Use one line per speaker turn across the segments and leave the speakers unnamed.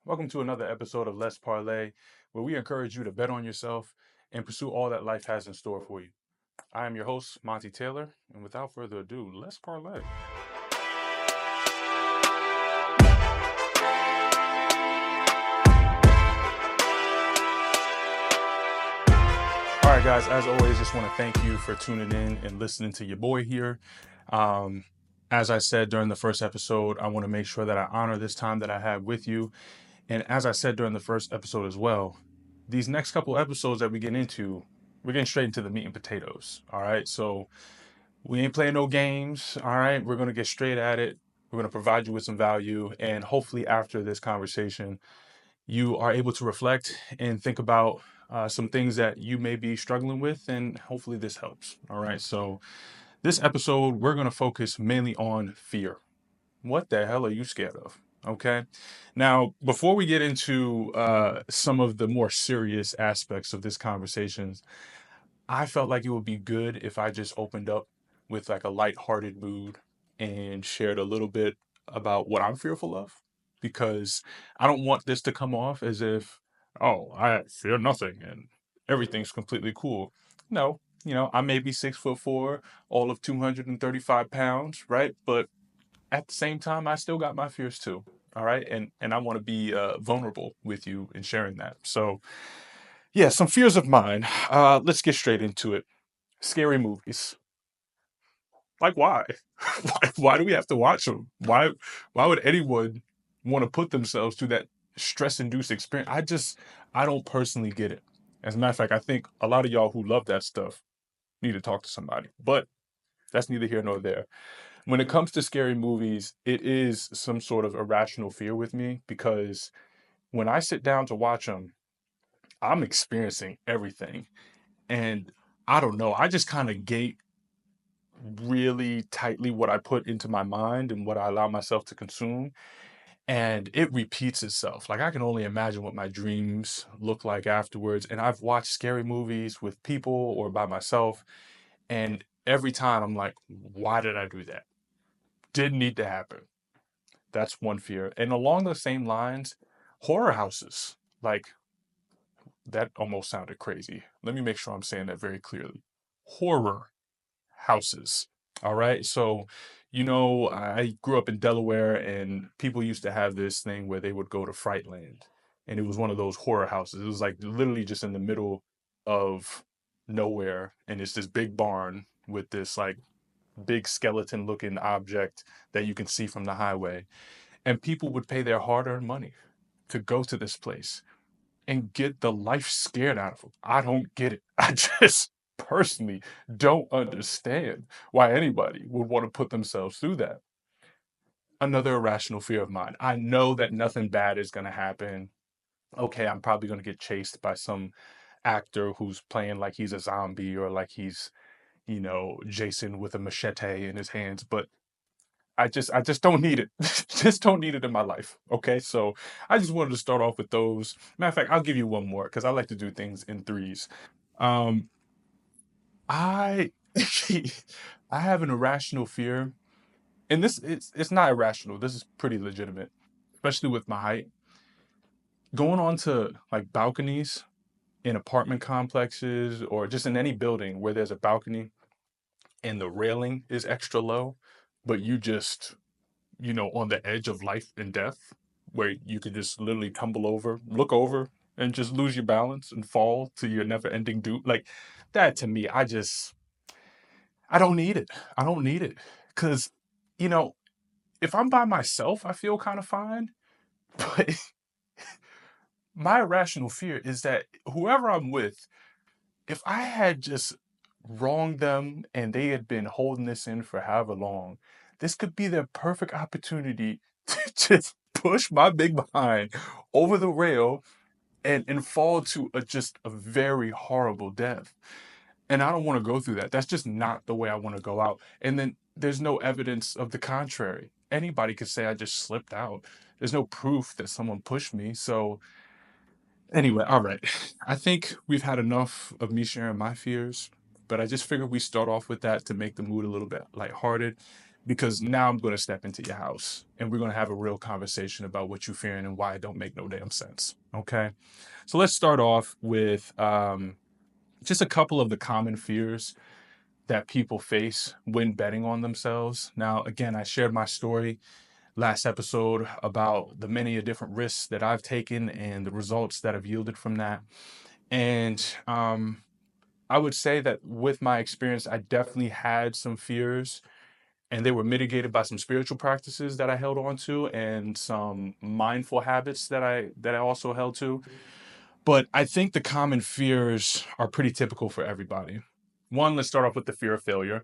Welcome to another episode of Let's Parley, where we encourage you to bet on yourself and pursue all that life has in store for you. I am your host, Monty Taylor, and without further ado, let's parlay. All right, guys, as always, just want to thank you for tuning in and listening to your boy here. Um, as I said during the first episode, I want to make sure that I honor this time that I have with you. And as I said during the first episode as well, these next couple episodes that we get into, we're getting straight into the meat and potatoes. All right. So we ain't playing no games. All right. We're going to get straight at it. We're going to provide you with some value. And hopefully, after this conversation, you are able to reflect and think about some things that you may be struggling with. And hopefully, this helps. All right. So, this episode, we're going to focus mainly on fear. What the hell are you scared of? Okay. Now, before we get into some of the more serious aspects of this conversation, I felt like it would be good if I just opened up with like a lighthearted mood and shared a little bit about what I'm fearful of, because I don't want this to come off as if, oh, I fear nothing and everything's completely cool. No, I may be 6'4", all of 235 pounds, right? But at the same time, I still got my fears too. All right. And I want to be vulnerable with you in sharing that. So, yeah, some fears of mine. Let's get straight into it. Scary movies. Like, why? Why do we have to watch them? Why would anyone want to put themselves through that stress-induced experience? I don't personally get it. As a matter of fact, I think a lot of y'all who love that stuff need to talk to somebody. But that's neither here nor there. When it comes to scary movies, it is some sort of irrational fear with me, because when I sit down to watch them, I'm experiencing everything. And I don't know, I just kind of gate really tightly what I put into my mind and what I allow myself to consume. And it repeats itself. Like, I can only imagine what my dreams look like afterwards. And I've watched scary movies with people or by myself. And every time I'm like, why did I do that? Didn't need to happen. That's one fear. And along the same lines, horror houses. Like, that almost sounded crazy. Let me make sure I'm saying that very clearly. Horror houses. All right. So, I grew up in Delaware, and people used to have this thing where they would go to Frightland. And it was one of those horror houses. It was like literally just in the middle of nowhere. And it's this big barn with this like big skeleton looking object that you can see from the highway. And people would pay their hard earned money to go to this place and get the life scared out of them. I don't get it. I just personally don't understand why anybody would want to put themselves through that. Another irrational fear of mine. I know that nothing bad is going to happen. Okay, I'm probably going to get chased by some actor who's playing like he's a zombie, or like he's, Jason with a machete in his hands, but I just don't need it. Just don't need it in my life. Okay. So I just wanted to start off with those. Matter of fact, I'll give you one more because I like to do things in threes. Um, I I have an irrational fear, and it's not irrational. This is pretty legitimate, especially with my height. Going on to like balconies in apartment complexes or just in any building where there's a balcony and the railing is extra low, but you just on the edge of life and death, where you could just literally tumble over, look over, and just lose your balance and fall to your never ending doom. Like that to me, I don't need it. I don't need it. Cause, you know, if I'm by myself, I feel kind of fine. But my irrational fear is that whoever I'm with, if I had just wronged them and they had been holding this in for however long, this could be their perfect opportunity to just push my big behind over the rail and fall to just a very horrible death. And I don't want to go through that. That's just not the way I want to go out. And then there's no evidence of the contrary. Anybody could say I just slipped out. There's no proof that someone pushed me. So anyway, all right. I think we've had enough of me sharing my fears, but I just figured we start off with that to make the mood a little bit lighthearted. because now I'm going to step into your house and we're going to have a real conversation about what you're fearing and why it don't make no damn sense. Okay. So let's start off with just a couple of the common fears that people face when betting on themselves. Now, again, I shared my story last episode about the many different risks that I've taken and the results that have yielded from that. And I would say that with my experience, I definitely had some fears, and they were mitigated by some spiritual practices that I held on to and some mindful habits that I also held to. But I think the common fears are pretty typical for everybody. One, let's start off with the fear of failure,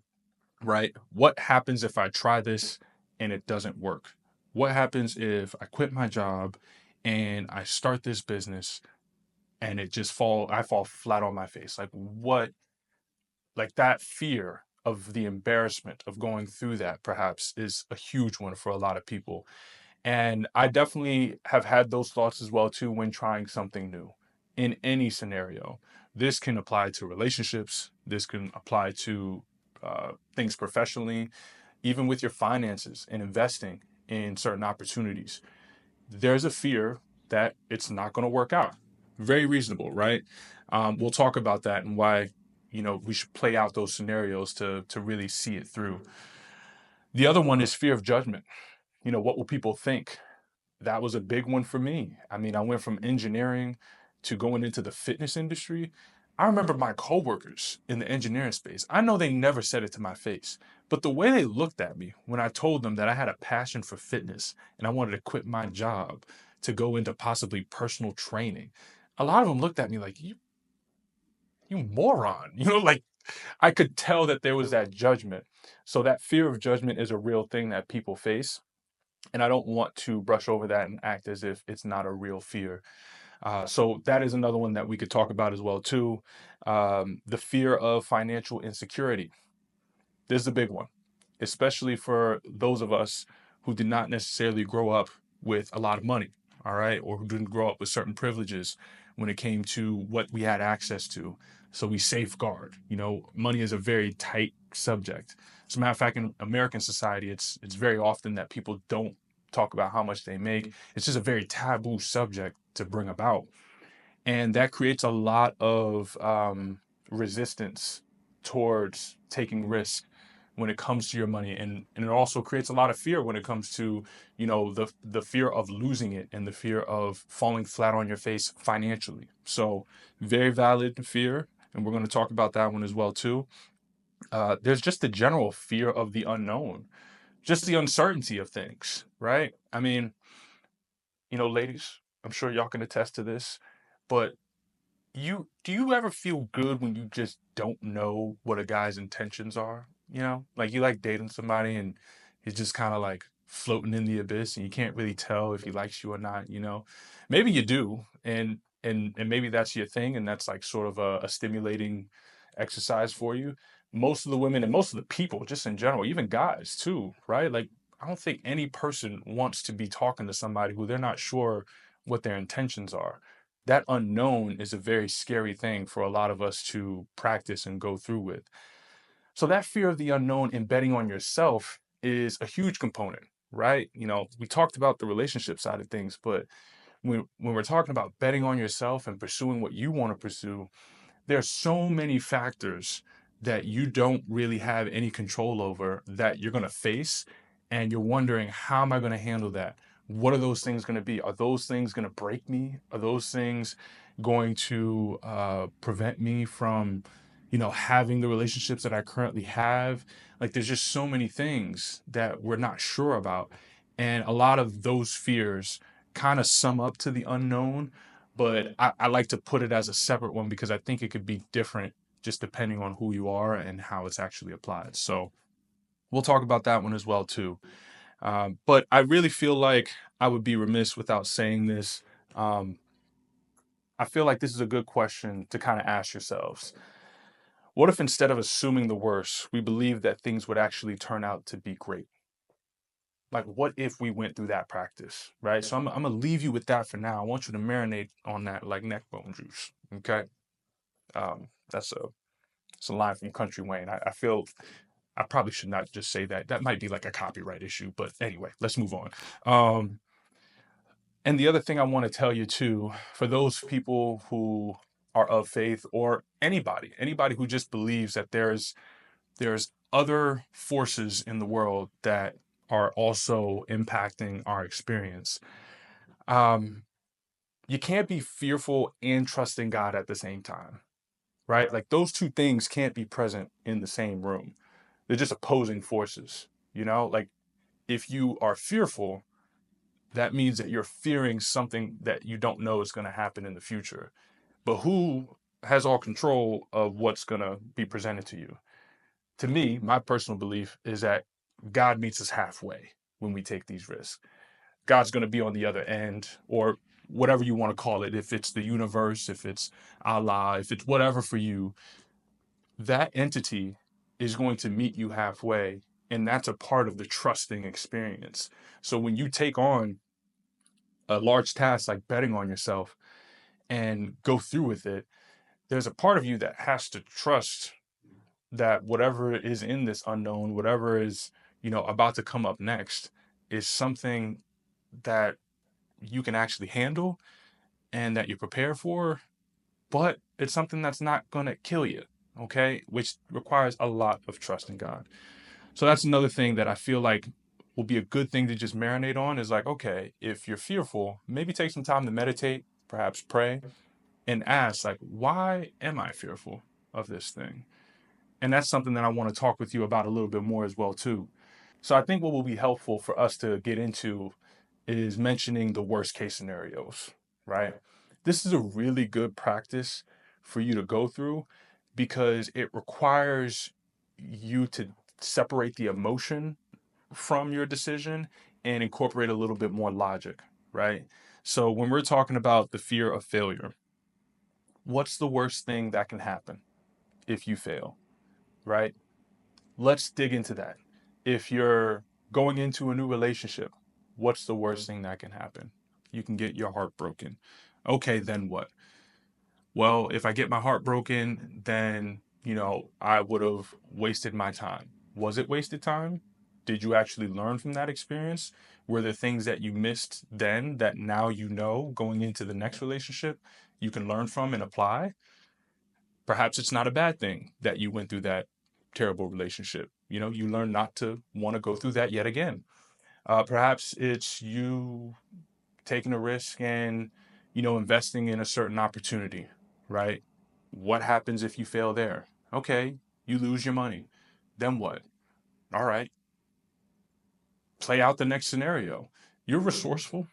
right? What happens if I try this and it doesn't work? What happens if I quit my job and I start this business and I fall flat on my face? Like what, like that fear of the embarrassment of going through that perhaps is a huge one for a lot of people. And I definitely have had those thoughts as well too when trying something new in any scenario. This can apply to relationships. This can apply to things professionally, even with your finances and investing in certain opportunities. There's a fear that it's not going to work out. Very reasonable, right? We'll talk about that and why we should play out those scenarios to really see it through. The other one is fear of judgment. What will people think? That was a big one for me. I mean, I went from engineering to going into the fitness industry. I remember my coworkers in the engineering space. I know they never said it to my face, but the way they looked at me when I told them that I had a passion for fitness and I wanted to quit my job to go into possibly personal training, a lot of them looked at me like, you moron. Like I could tell that there was that judgment. So that fear of judgment is a real thing that people face. And I don't want to brush over that and act as if it's not a real fear. So that is another one that we could talk about as well too. The fear of financial insecurity. This is a big one, especially for those of us who did not necessarily grow up with a lot of money, all right, or who didn't grow up with certain privileges when it came to what we had access to. So we safeguard. Money is a very tight subject. As a matter of fact, in American society, it's very often that people don't talk about how much they make. It's just a very taboo subject to bring about. And that creates a lot of resistance towards taking risk when it comes to your money, and it also creates a lot of fear when it comes to the fear of losing it and the fear of falling flat on your face financially. So very valid fear, and we're going to talk about that one as well too. There's just the general fear of the unknown, just the uncertainty of things, right? I mean, ladies, I'm sure y'all can attest to this, but do you ever feel good when you just don't know what a guy's intentions are? Like you like dating somebody and he's just kind of like floating in the abyss and you can't really tell if he likes you or not. Maybe you do, and maybe that's your thing, and that's like sort of a stimulating exercise for you. Most of the women and most of the people, just in general, even guys too, right? Like I don't think any person wants to be talking to somebody who they're not sure what their intentions are. That unknown is a very scary thing for a lot of us to practice and go through with. So that fear of the unknown and betting on yourself is a huge component, right? We talked about the relationship side of things, but when we're talking about betting on yourself and pursuing what you want to pursue, there's so many factors that you don't really have any control over that you're going to face, and you're wondering, how am I going to handle that? What are those things going to be? Are those things going to break me? Are those things going to prevent me from having the relationships that I currently have? Like there's just so many things that we're not sure about, and a lot of those fears kind of sum up to the unknown, but I like to put it as a separate one because I think it could be different just depending on who you are and how it's actually applied. So we'll talk about that one as well too. But I really feel like I would be remiss without saying this. Um, I feel like this is a good question to kind of ask yourselves. What if instead of assuming the worst, we believe that things would actually turn out to be great? Like, what if we went through that practice, right? So I'm gonna leave you with that for now. I want you to marinate on that like neck bone juice. Okay. That's a line from Country Wayne. I feel I probably should not just say that. That might be like a copyright issue, but anyway, let's move on. And the other thing I want to tell you too, for those people who are of faith, or anybody who just believes that there's other forces in the world that are also impacting our experience. Um, you can't be fearful and trusting God at the same time, right? Like those two things can't be present in the same room. They're just opposing forces, you know? Like if you are fearful, that means that you're fearing something that you don't know is going to happen in the future. But who has all control of what's going to be presented to you? To me, my personal belief is that God meets us halfway when we take these risks. God's going to be on the other end, or whatever you want to call it. If it's the universe, if it's Allah, if it's whatever for you, that entity is going to meet you halfway. And that's a part of the trusting experience. So when you take on a large task like betting on yourself and go through with it, there's a part of you that has to trust that whatever is in this unknown, whatever is, about to come up next, is something that you can actually handle and that you're prepared for, but it's something that's not going to kill you, okay? Which requires a lot of trust in God. So that's another thing that I feel like will be a good thing to just marinate on, is like, okay, if you're fearful, maybe take some time to meditate, perhaps pray, and ask, like, why am I fearful of this thing? And that's something that I want to talk with you about a little bit more as well, too. So I think what will be helpful for us to get into is mentioning the worst case scenarios, right? This is a really good practice for you to go through because it requires you to separate the emotion from your decision and incorporate a little bit more logic, right? So when we're talking about the fear of failure, what's the worst thing that can happen if you fail, right? Let's dig into that. If you're going into a new relationship, what's the worst thing that can happen? You can get your heart broken. Okay, then what? Well, if I get my heart broken, then, I would have wasted my time. Was it wasted time? Did you actually learn from that experience? Were there things that you missed then that now going into the next relationship you can learn from and apply? Perhaps it's not a bad thing that you went through that terrible relationship. You learn not to want to go through that yet again. Perhaps it's you taking a risk and, investing in a certain opportunity, right? What happens if you fail there? Okay, you lose your money. Then what? All right, play out the next scenario. You're resourceful.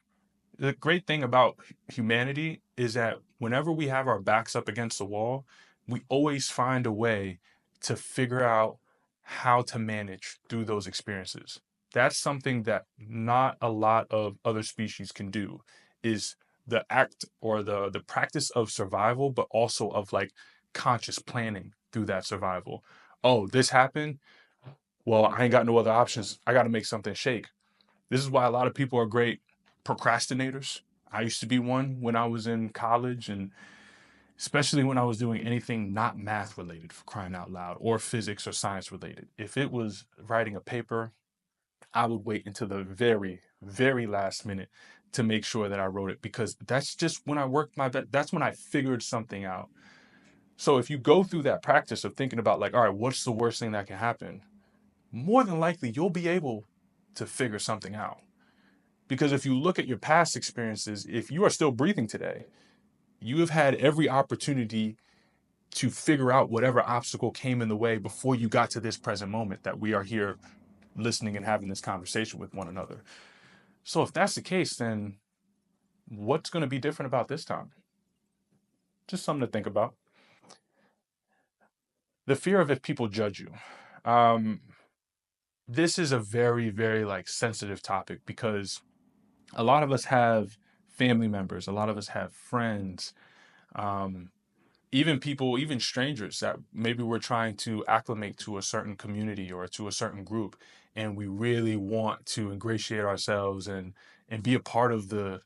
The great thing about humanity is that whenever we have our backs up against the wall, we always find a way to figure out how to manage through those experiences. That's something that not a lot of other species can do, is the act or the practice of survival, but also of like conscious planning through that survival. Oh, this happened. Well, I ain't got no other options. I got to make something shake. This is why a lot of people are great procrastinators. I used to be one when I was in college, and especially when I was doing anything not math related, for crying out loud, or physics or science related. If it was writing a paper, I would wait until the very, very last minute to make sure that I wrote it, because that's just when I worked my best. That's when I figured something out. So if you go through that practice of thinking about, like, all right, what's the worst thing that can happen? More than likely, you'll be able to figure something out. Because if you look at your past experiences, if you are still breathing today, you have had every opportunity to figure out whatever obstacle came in the way before you got to this present moment that we are here listening and having this conversation with one another. So if that's the case, then what's going to be different about this time? Just something to think about. The fear of if people judge you. Um, this is a very, very like sensitive topic because a lot of us have family members, a lot of us have friends, um, even people, even strangers that maybe we're trying to acclimate to a certain community or to a certain group, and we really want to ingratiate ourselves and be a part of the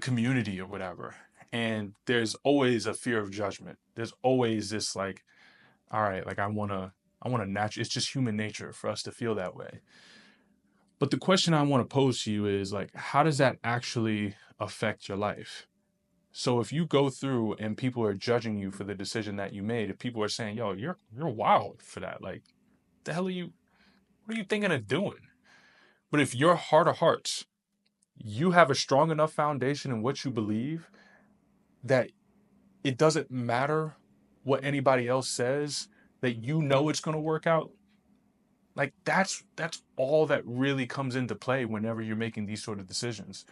community or whatever. And there's always a fear of judgment. There's always this like, all right, like I want to It's just human nature for us to feel that way. But the question I want to pose to you is like, how does that actually affect your life? So if you go through and people are judging you for the decision that you made, if people are saying, "Yo, you're wild for that," like, the hell are you? What are you thinking of doing? But if your heart of hearts, you have a strong enough foundation in what you believe that it doesn't matter what anybody else says, that you know it's going to work out. Like that's all that really comes into play whenever you're making these sort of decisions.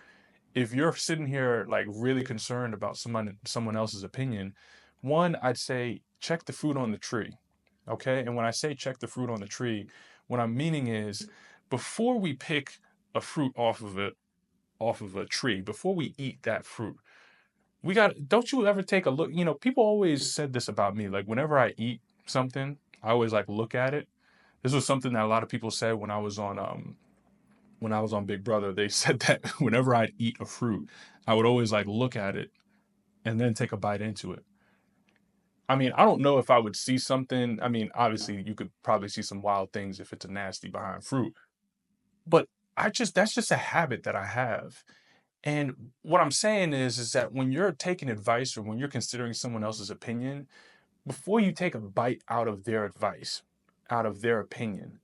If you're sitting here like really concerned about someone else's opinion, one, I'd say check the fruit on the tree. Okay? And when I say check the fruit on the tree, what I'm meaning is before we pick a fruit off of a tree, before we eat that fruit, we got don't you ever take a look, people always said this about me, like whenever I eat something, I always like look at it. This was something that a lot of people said when I was on Big Brother. They said that whenever I'd eat a fruit, I would always like look at it and then take a bite into it. I mean, I don't know if I would see something. I mean, obviously you could probably see some wild things if it's a nasty behind fruit. But that's just a habit that I have. And what I'm saying is that when you're taking advice or when you're considering someone else's opinion, before you take a bite out of their advice, out of their opinion,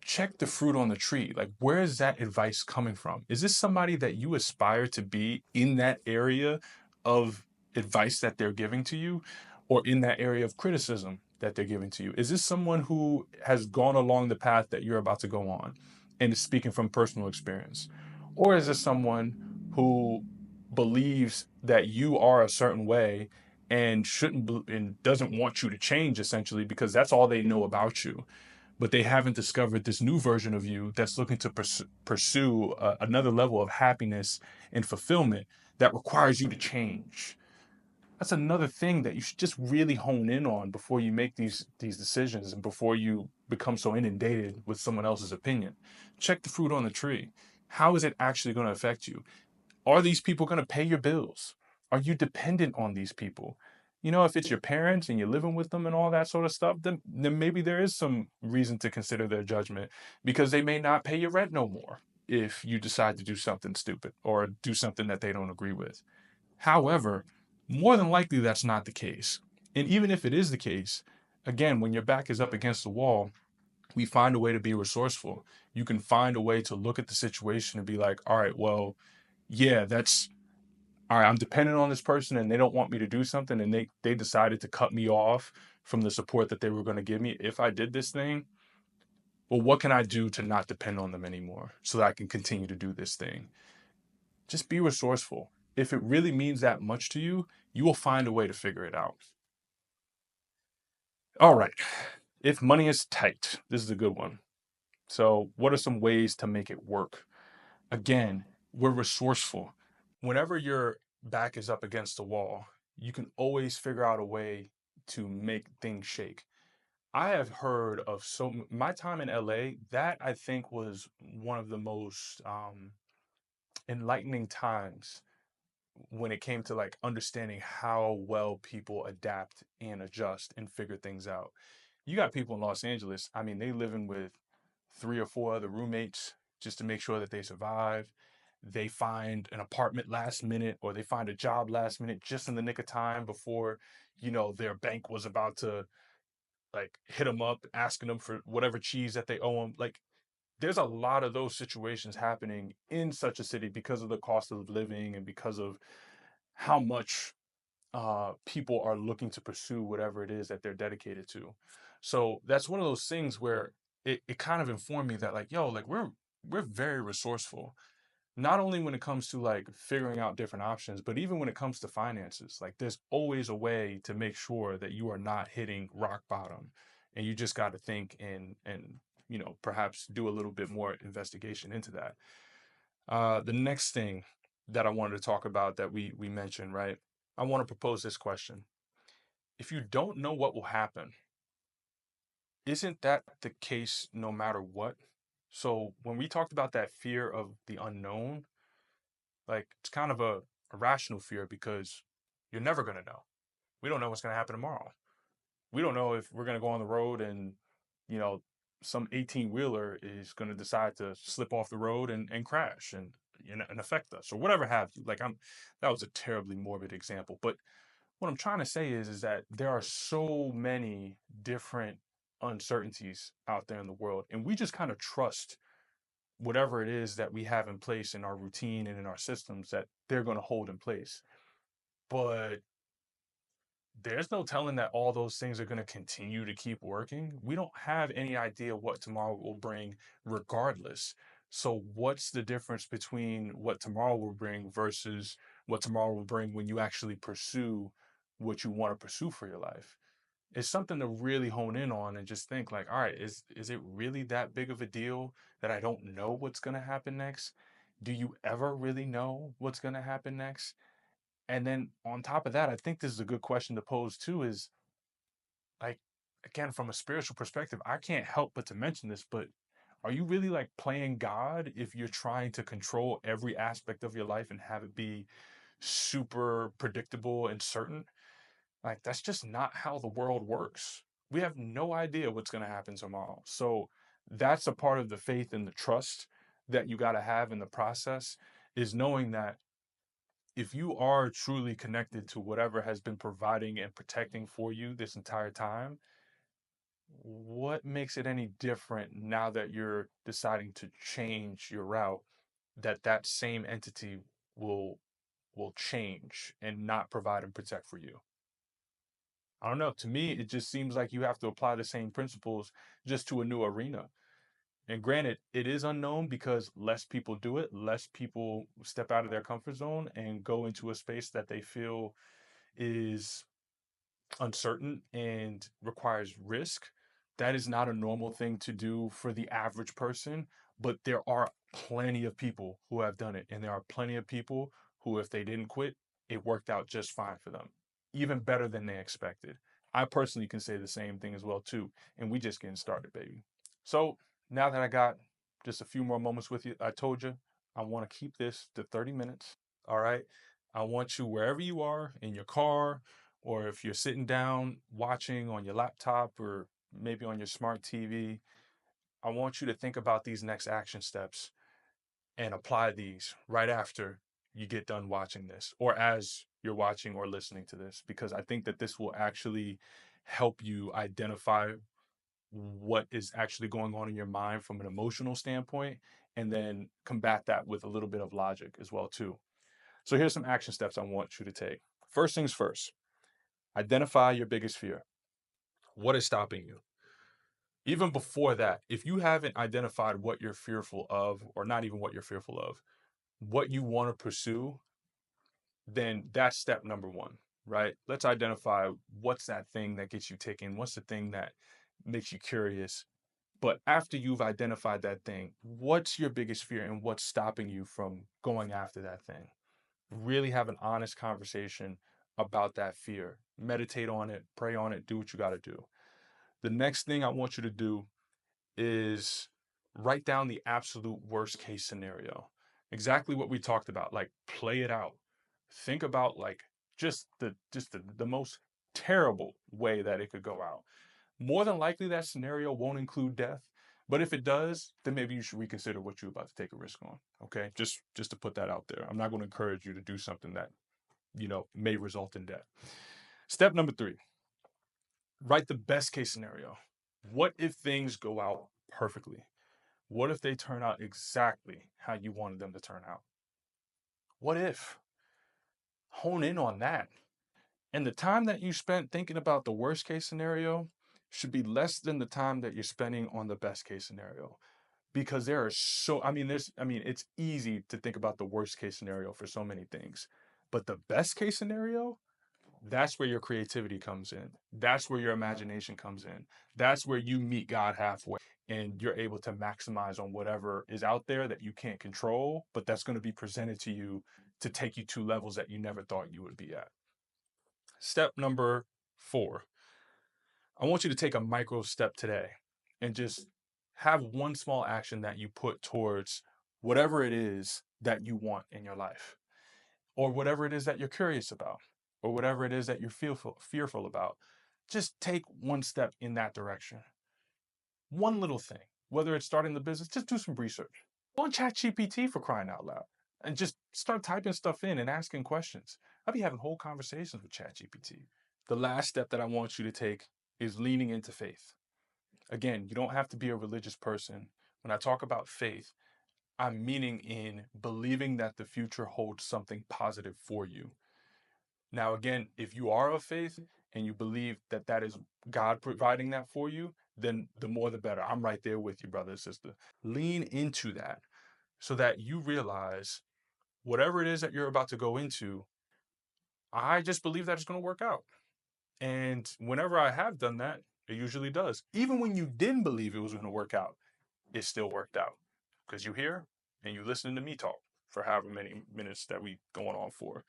check the fruit on the tree. Like, where is that advice coming from? Is this somebody that you aspire to be in that area of advice that they're giving to you, or in that area of criticism that they're giving to you? Is this someone who has gone along the path that you're about to go on and is speaking from personal experience? Or is this someone who believes that you are a certain way and and doesn't want you to change essentially because that's all they know about you, but they haven't discovered this new version of you that's looking to pursue another level of happiness and fulfillment that requires you to change? That's another thing that you should just really hone in on before you make these decisions and before you become so inundated with someone else's opinion. Check the fruit on the tree. How is it actually going to affect you? Are these people going to pay your bills? Are you dependent on these people? If it's your parents and you're living with them and all that sort of stuff, then maybe there is some reason to consider their judgment, because they may not pay your rent no more if you decide to do something stupid or do something that they don't agree with. However, more than likely that's not the case. And even if it is the case, again, when your back is up against the wall, we find a way to be resourceful. You can find a way to look at the situation and be like, all right, well, yeah, that's all right. I'm dependent on this person and they don't want me to do something, and they decided to cut me off from the support that they were going to give me if I did this thing. Well, what can I do to not depend on them anymore so that I can continue to do this thing? Just be resourceful. If it really means that much to you, you will find a way to figure it out. All right. If money is tight, this is a good one. So, what are some ways to make it work? Again, we're resourceful. Whenever your back is up against the wall, you can always figure out a way to make things shake. I have heard of my time in LA, that I think was one of the most enlightening times when it came to like understanding how well people adapt and adjust and figure things out. You got people in Los Angeles, I mean, they living with three or four other roommates just to make sure that they survive. They find an apartment last minute, or they find a job last minute just in the nick of time before, their bank was about to like hit them up, asking them for whatever cheese that they owe them. Like, there's a lot of those situations happening in such a city because of the cost of living and because of how much people are looking to pursue whatever it is that they're dedicated to. So that's one of those things where it kind of informed me that like, yo, like we're very resourceful. Not only when it comes to like figuring out different options, but even when it comes to finances. Like, there's always a way to make sure that you are not hitting rock bottom. And you just got to think and perhaps do a little bit more investigation into that. The next thing that I wanted to talk about that we mentioned, right? I want to propose this question. If you don't know what will happen, isn't that the case no matter what? So when we talked about that fear of the unknown, like it's kind of a rational fear because you're never going to know. We don't know what's going to happen tomorrow. We don't know if we're going to go on the road and you know, some 18-wheeler is going to decide to slip off the road and crash and affect us or whatever have you. Like that was a terribly morbid example, but what I'm trying to say is that there are so many different uncertainties out there in the world, and we just kind of trust whatever it is that we have in place in our routine and in our systems that they're going to hold in place. But there's no telling that all those things are going to continue to keep working. We don't have any idea what tomorrow will bring, regardless. So, what's the difference between what tomorrow will bring versus what tomorrow will bring when you actually pursue what you want to pursue for your life? It's something to really hone in on and just think like, all right, is it really that big of a deal that I don't know what's going to happen next? Do you ever really know what's going to happen next? And then on top of that, I think this is a good question to pose too is like, again, from a spiritual perspective, I can't help but to mention this, but are you really like playing God if you're trying to control every aspect of your life and have it be super predictable and certain? Like, that's just not how the world works. We have no idea what's going to happen tomorrow. So, that's a part of the faith and the trust that you got to have in the process is knowing that if you are truly connected to whatever has been providing and protecting for you this entire time, what makes it any different now that you're deciding to change your route that that same entity will change and not provide and protect for you? I don't know. To me, it just seems like you have to apply the same principles just to a new arena. And granted, it is unknown because less people do it, less people step out of their comfort zone and go into a space that they feel is uncertain and requires risk. That is not a normal thing to do for the average person, but there are plenty of people who have done it. And there are plenty of people who, if they didn't quit, it worked out just fine for them, even better than they expected. I personally can say the same thing as well, too. And we just getting started, baby. So now that I got just a few more moments with you, I told you I want to keep this to 30 minutes. All right. I want you, wherever you are, in your car, or if you're sitting down watching on your laptop or maybe on your smart TV, I want you to think about these next action steps and apply these right after you get done watching this or as you're watching or listening to this, because I think that this will actually help you identify what is actually going on in your mind from an emotional standpoint and then combat that with a little bit of logic as well too. So here's some action steps I want you to take. First things first, identify your biggest fear. What is stopping you? Even before that, if you haven't identified what you're fearful of, or not even what you're fearful of, what you want to pursue, then that's step number one, right? Let's identify what's that thing that gets you ticking, what's the thing that makes you curious. But after you've identified that thing, what's your biggest fear and what's stopping you from going after that thing? Really have an honest conversation about that fear. Meditate on it, pray on it, do what you got to do. The next thing I want you to do is write down the absolute worst case scenario. Exactly what we talked about, like play it out. Think about like just the most terrible way that it could go out. More than likely that scenario won't include death, but if it does, then maybe you should reconsider what you're about to take a risk on. Okay? Just to put that out there. I'm not going to encourage you to do something that, may result in death. Step number 3, write the best case scenario. What if things go out perfectly? What if they turn out exactly how you wanted them to turn out? What if? Hone in on that. And the time that you spent thinking about the worst case scenario should be less than the time that you're spending on the best case scenario. Because there are so, it's easy to think about the worst case scenario for so many things. But the best case scenario, that's where your creativity comes in. That's where your imagination comes in. That's where you meet God halfway and you're able to maximize on whatever is out there that you can't control, but that's going to be presented to you to take you to levels that you never thought you would be at. Step number 4, I want you to take a micro step today and just have one small action that you put towards whatever it is that you want in your life, or whatever it is that you're curious about, or whatever it is that you're fearful about. Just take one step in that direction. One little thing, whether it's starting the business, just do some research. Go on ChatGPT for crying out loud and just start typing stuff in and asking questions. I'll be having whole conversations with ChatGPT. The last step that I want you to take is leaning into faith. Again, you don't have to be a religious person. When I talk about faith, I'm meaning in believing that the future holds something positive for you. Now, again, if you are of faith and you believe that that is God providing that for you, then the more the better. I'm right there with you, brother and sister. Lean into that so that you realize whatever it is that you're about to go into, I just believe that it's going to work out. And whenever I have done that, it usually does. Even when you didn't believe it was going to work out, it still worked out because you here and you listening to me talk for however many minutes that we going on for.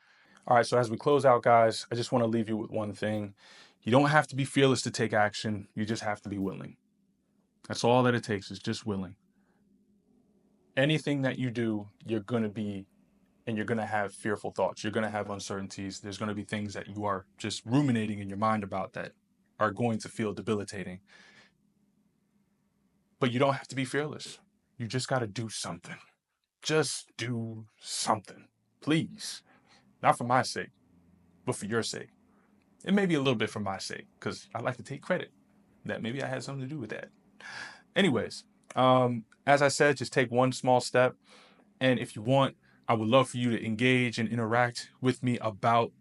All right, so as we close out, guys, I just want to leave you with one thing. You don't have to be fearless to take action. You just have to be willing. That's all that it takes is just willing. Anything that you do, you're going to be, and you're going to have fearful thoughts. You're going to have uncertainties. There's going to be things that you are just ruminating in your mind about that are going to feel debilitating. But you don't have to be fearless. You just got to do something. Just do something, please. Not for my sake, but for your sake. It may be a little bit for my sake, because I like to take credit that maybe I had something to do with that. Anyways, as I said, just take one small step. And if you want, I would love for you to engage and interact with me about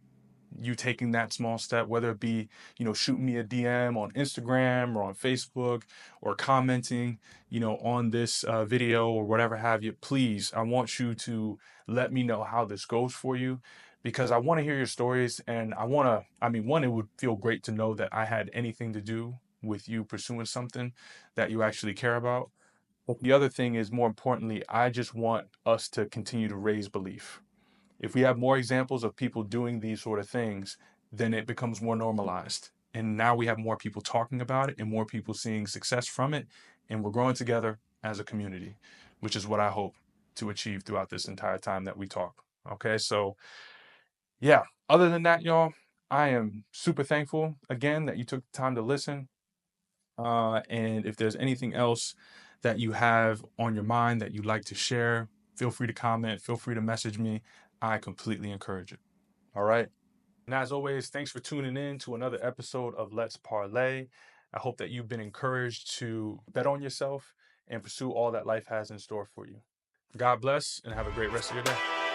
you taking that small step, whether it be, shooting me a DM on Instagram or on Facebook or commenting, on this video or whatever have you. Please, I want you to let me know how this goes for you because I want to hear your stories. And one, it would feel great to know that I had anything to do with you pursuing something that you actually care about. But the other thing is, more importantly, I just want us to continue to raise belief. If we have more examples of people doing these sort of things, then it becomes more normalized. And now we have more people talking about it and more people seeing success from it. And we're growing together as a community, which is what I hope to achieve throughout this entire time that we talk. Okay, so yeah, other than that, y'all, I am super thankful again that you took the time to listen. And if there's anything else that you have on your mind that you'd like to share, feel free to comment, feel free to message me. I completely encourage it. All right. And as always, thanks for tuning in to another episode of Let's Parlay. I hope that you've been encouraged to bet on yourself and pursue all that life has in store for you. God bless and have a great rest of your day.